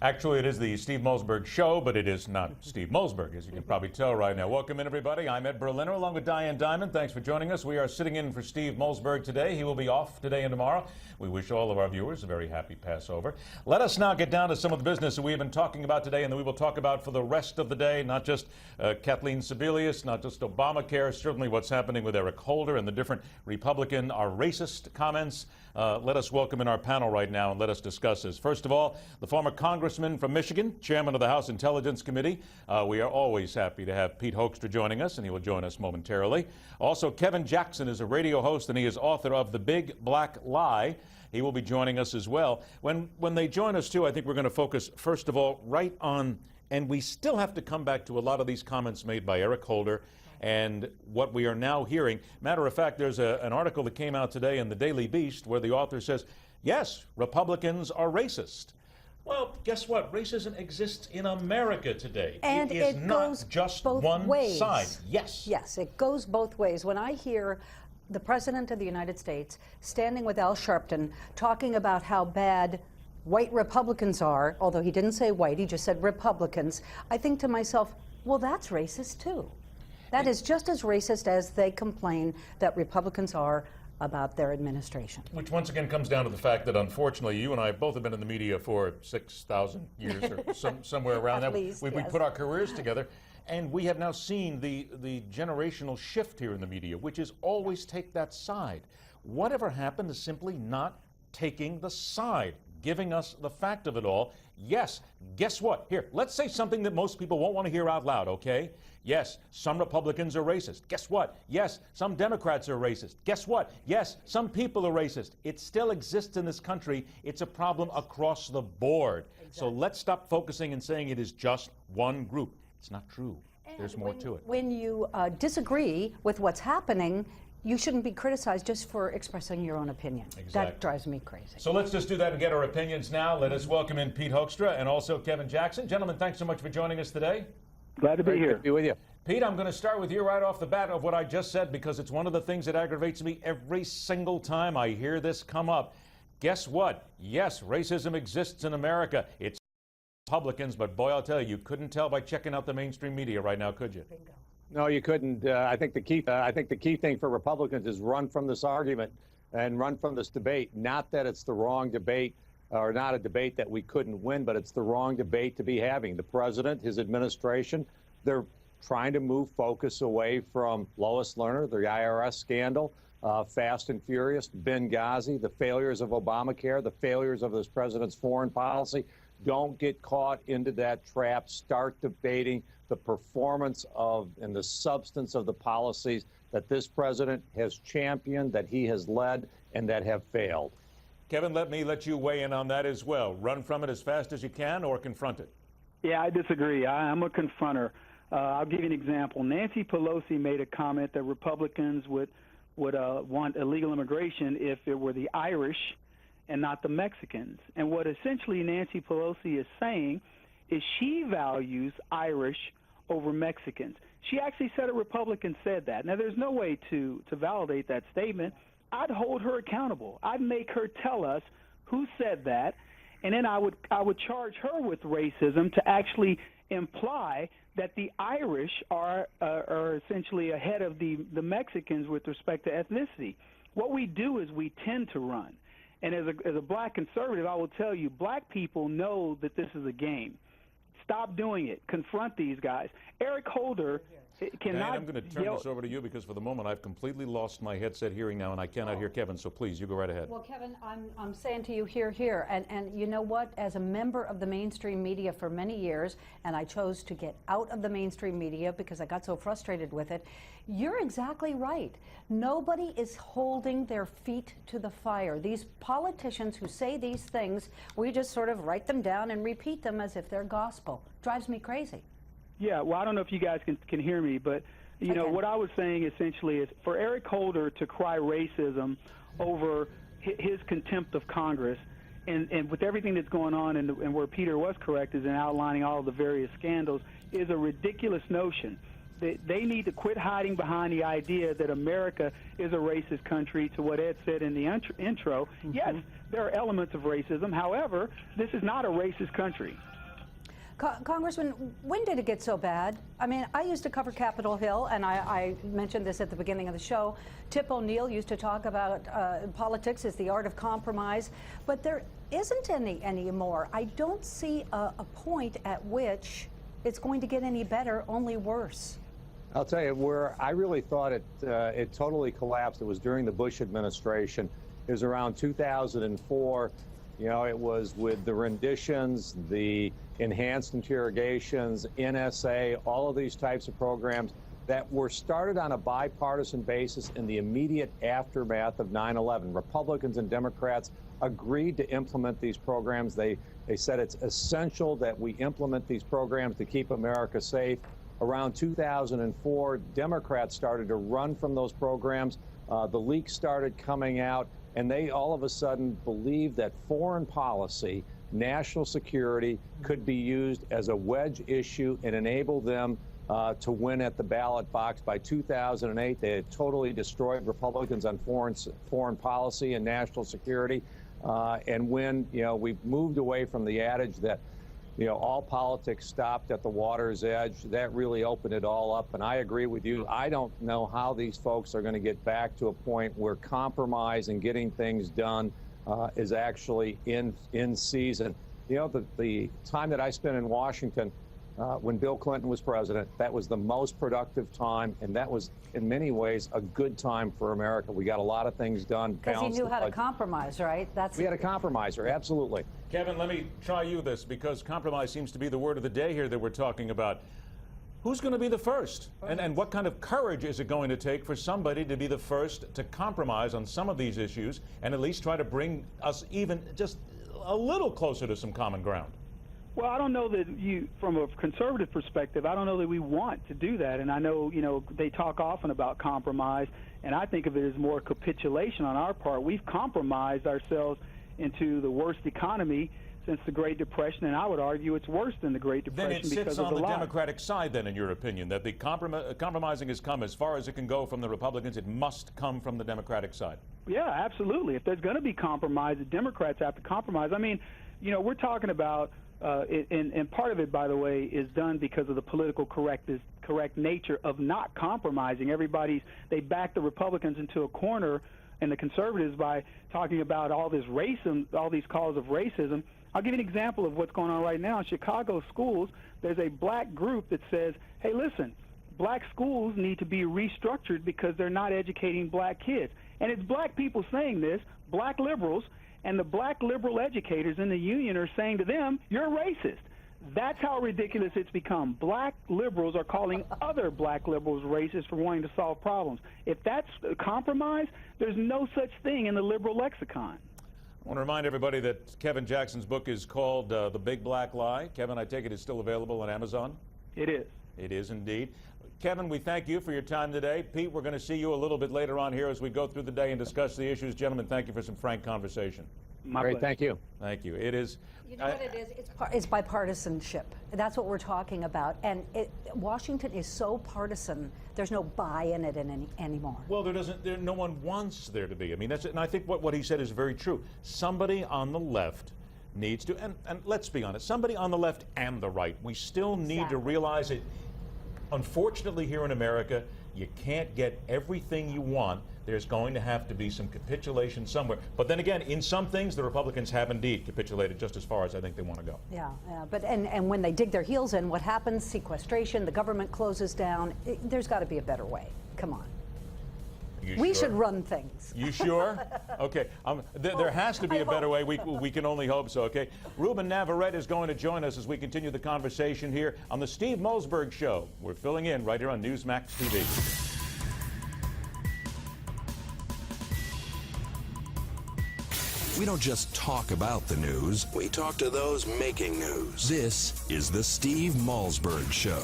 Actually, it is the Steve Mosberg Show, but it is not Steve Mosberg, as you can probably tell right now. Welcome in, everybody. I'm Ed Berliner, along with Diane Diamond. Thanks for joining us. We are sitting in for Steve Mosberg today. He will be off today and tomorrow. We wish all of our viewers a very happy Passover. Let us now get down to some of the business that we have been talking about today and that we will talk about for the rest of the day, not just Kathleen Sebelius, not just Obamacare, certainly what's happening with Eric Holder and the different Republican are racist comments. Let us welcome in our panel right now and let us discuss this. First of all, the former Congressman from Michigan, chairman of the House Intelligence Committee. We are always happy to have Pete Hoekstra joining us, and he will join us momentarily. Also, Kevin Jackson is a radio host, and he is author of The Big Black Lie. He will be joining us as well. When they join us, too, I think we're going to focus, first of all, right on, and we still have to come back to a lot of these comments made by Eric Holder and what we are now hearing. Matter of fact, there's an article that came out today in the Daily Beast where the author says, yes, Republicans are racist. Well, guess what? Racism exists in America today. And it is not just one side. Yes. Yes, it goes both ways. When I hear the President of the United States standing with Al Sharpton talking about how bad white Republicans are, although he didn't say white, he just said Republicans, I think to myself, well, that's racist too. That is just as racist as they complain that Republicans are about their administration. Which once again comes down to the fact that unfortunately you and I both have been in the media for 6,000 years or somewhere around that. Least, we put our careers together, and we have now seen the generational shift here in the media, which is always take that side. Whatever happened to simply not taking the side, giving us the fact of it all? Yes, guess what? Here, let's say something that most people won't want to hear out loud, okay? Yes, some Republicans are racist. Guess what? Yes, some Democrats are racist. Guess what? Yes, some people are racist. It still exists in this country. It's a problem across the board. Exactly. So let's stop focusing and saying it is just one group. It's not true. And there's more to it. When you disagree with what's happening, you shouldn't be criticized just for expressing your own opinion. Exactly. That drives me crazy. So let's just do that and get our opinions now. Let us welcome in Pete Hoekstra and also Kevin Jackson. Gentlemen, thanks so much for joining us today. Glad to be here. Good to be with you. Pete, I'm going to start with you right off the bat of what I just said, because it's one of the things that aggravates me every single time I hear this come up. Guess what? Yes, racism exists in America. It's Republicans, but boy, I'll tell you, you couldn't tell by checking out the mainstream media right now, could you? Bingo. No, you couldn't. I think the key thing for Republicans is run from this argument and run from this debate. Not that it's the wrong debate or not a debate that we couldn't win, but it's the wrong debate to be having. The president, his administration, they're trying to move focus away from Lois Lerner, the IRS scandal, Fast and Furious, Benghazi, the failures of Obamacare, the failures of this president's foreign policy. Don't get caught into that trap. Start debating the performance of and the substance of the policies that this president has championed, that he has led, and that have failed. Kevin, let you weigh in on that as well. Run from it as fast as you can or confront it? Yeah, I disagree. I'm a confronter. I'll give you an example. Nancy Pelosi made a comment that Republicans would want illegal immigration if it were the Irish and not the Mexicans. And what essentially Nancy Pelosi is saying is she values Irish over Mexicans. She actually said a Republican said that. Now, there's no way to validate that statement. I'd hold her accountable. I'd make her tell us who said that, and then I would charge her with racism to actually imply that the Irish are essentially ahead of the Mexicans with respect to ethnicity. What we do is we tend to run. And as a black conservative, I will tell you, black people know that this is a game. Stop doing it. Confront these guys. Eric Holder cannot... Dan, I'm going to turn this over to you because for the moment I've completely lost my headset hearing now and I cannot hear Kevin, so please, you go right ahead. Well, Kevin, I'm saying to you, here, and you know what? As a member of the mainstream media for many years, and I chose to get out of the mainstream media because I got so frustrated with it, you're exactly right. Nobody is holding their feet to the fire. These politicians who say these things, we just sort of write them down and repeat them as if they're gospel. Drives me crazy. Yeah, well, I don't know if you guys can hear me, but, you know, what I was saying essentially is for Eric Holder to cry racism over his contempt of Congress, and with everything that's going on and where Peter was correct is in outlining all of the various scandals, is a ridiculous notion. They need to quit hiding behind the idea that America is a racist country, to what Ed said in the intro. Mm-hmm. Yes, there are elements of racism. However, this is not a racist country. Congressman, when did it get so bad? I mean, I used to cover Capitol Hill, and I mentioned this at the beginning of the show. Tip O'Neill used to talk about politics is the art of compromise, but there isn't any anymore. I don't see a point at which it's going to get any better, only worse. I'll tell you where I really thought it totally collapsed. It was during the Bush administration. It was around 2004. You know, it was with the renditions, the enhanced interrogations, NSA, all of these types of programs that were started on a bipartisan basis in the immediate aftermath of 9/11. Republicans and Democrats agreed to implement these programs. They said it's essential that we implement these programs to keep America safe. Around 2004, Democrats started to run from those programs. The leaks started coming out, and they all of a sudden believed that foreign policy, national security, could be used as a wedge issue and enable them to win at the ballot box. By 2008, they had totally destroyed Republicans on foreign policy and national security. And when, you know, we moved away from the adage that, you know, all politics stopped at the water's edge, that really opened it all up. And I agree with you. I don't know how these folks are going to get back to a point where compromise and getting things done is actually in season. You know, the time that I spent in Washington when Bill Clinton was president, that was the most productive time, and that was in many ways a good time for America. We got a lot of things done. Because he knew how to compromise, right? We had a compromiser, absolutely. Kevin, let me try you this, because compromise seems to be the word of the day here that we're talking about. Who's going to be the first? And what kind of courage is it going to take for somebody to be the first to compromise on some of these issues and at least try to bring us even just a little closer to some common ground? Well, I don't know that from a conservative perspective, I don't know that we want to do that. And I know, you know, they talk often about compromise, and I think of it as more capitulation on our part. We've compromised ourselves into the worst economy since the Great Depression, and I would argue it's worse than the Great Depression. Then it sits on the Democratic side, then, in your opinion, that the compromising has come as far as it can go from the Republicans. It must come from the Democratic side. Yeah, absolutely. If there's going to be compromise, the Democrats have to compromise. I mean, you know, we're talking about and part of it, by the way, is done because of the political correct nature of not compromising. They back the Republicans into a corner and the conservatives by talking about all this racism, all these calls of racism. I'll give you an example of what's going on right now. In Chicago schools, there's a black group that says, hey, listen, black schools need to be restructured because they're not educating black kids. And it's black people saying this, black liberals, and the black liberal educators in the union are saying to them, you're racist. That's how ridiculous it's become. Black liberals are calling other black liberals racist for wanting to solve problems. If that's a compromise, there's no such thing in the liberal lexicon. I want to remind everybody that Kevin Jackson's book is called The Big Black Lie. Kevin, I take it it's still available on Amazon? It is. It is indeed. Kevin, we thank you for your time today. Pete, we're going to see you a little bit later on here as we go through the day and discuss the issues. Gentlemen, thank you for some frank conversation. Great, thank you. Thank you. It is. You know what it is? It's bipartisanship. That's what we're talking about. And Washington is so partisan. There's no buy in it anymore. Well, no one wants there to be. I mean, and I think what he said is very true. Somebody on the left needs to, and let's be honest, somebody on the left and the right, we still need to realize it. Unfortunately, here in America, you can't get everything you want. There's going to have to be some capitulation somewhere. But then again, in some things, the Republicans have indeed capitulated just as far as I think they want to go. Yeah. But and when they dig their heels in, what happens? Sequestration, the government closes down. There's got to be a better way. Come on. We should run things. You sure? Okay. There has to be a better way. We can only hope so, okay? Ruben Navarrete is going to join us as we continue the conversation here on the Steve Mosberg Show. We're filling in right here on Newsmax TV. We don't just talk about the news, we talk to those making news. This is the Steve Mosberg Show.